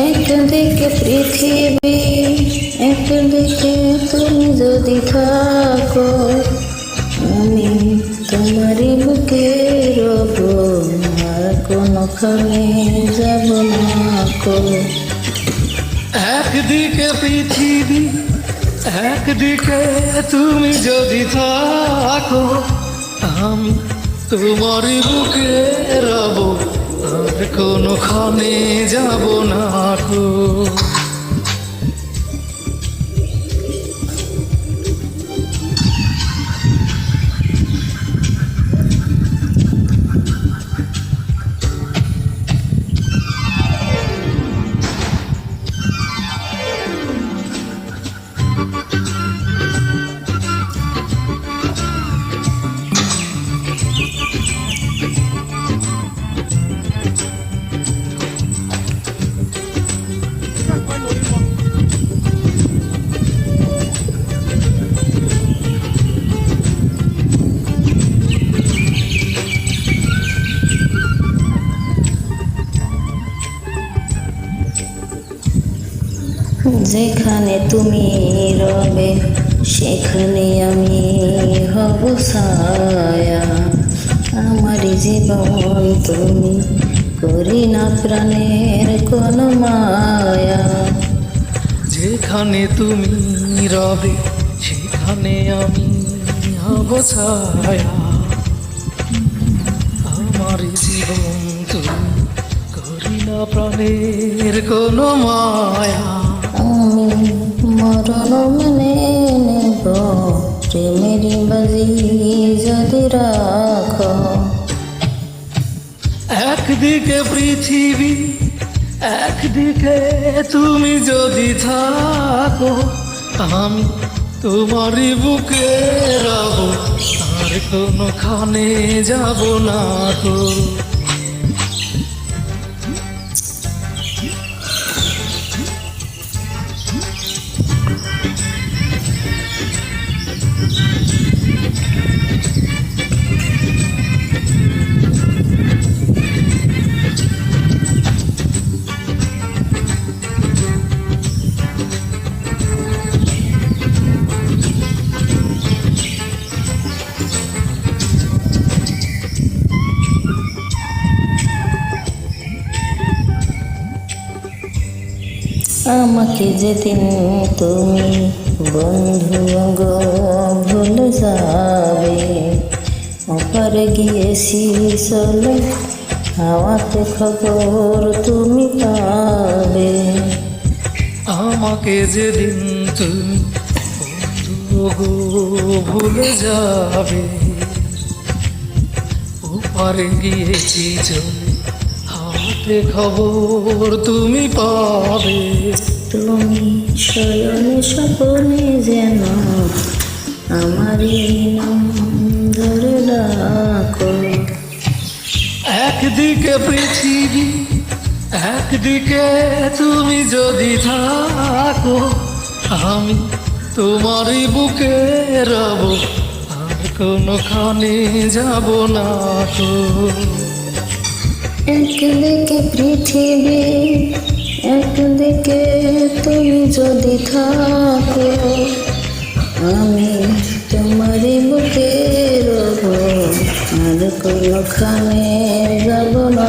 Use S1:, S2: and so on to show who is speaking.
S1: একদিকে পৃথিবী, একদিকে তুমি যদি থাকো, আমি তোমারই বুকে রব, আর কোনোখানে যাব না কো।
S2: একদিকে পৃথিবী, একদিকে তুমি যদি থাকো, আমি তোমারই বুকে রব, আর কোনোখানে যাব না কো।
S1: যেখানে তুমি রবে সেখানে আমি হব ছায়া, আমার জীবন তুমি করি না প্রাণের কোনো মায়া।
S2: যেখানে তুমি রবে সেখানে আমি হব ছায়া, আমার জীবন তুমি করি না প্রাণের কোনো মায়া।
S1: আমি মরণ মেনে নেব প্রেমের বাজি যদি রাখো।
S2: একদিকে পৃথিবী, একদিকে তুমি যদি থাকো, আমি তোমারই বুকে রব, আর কোনোখানে যাব না কো।
S1: আমাকে যেদিন তুমি বন্ধু গো ভুলে যাবে, ওপারে গিয়েছি চলে হাওয়াতে খবর তুমি পাবে।
S2: আমাকে যেদিন তুমি বন্ধু গো ভুলে যাবে, ওপারে গিয়েছি চলে হাতে খবর তুমি পাবে।
S1: তুমি শয়নে স্বপনে যেন আমারই নাম ধরে ডাকো।
S2: একদিকে পৃথিবী, একদিকে তুমি যদি থাকো, আমি তোমারই বুকে রব, আর কোনোখানে যাব না কো।
S1: একদিকে পৃথিবী, একদিকে তুমি যদি থাকো, আমি তোমারই বুকে রব, আর কোনোখানে যাব না।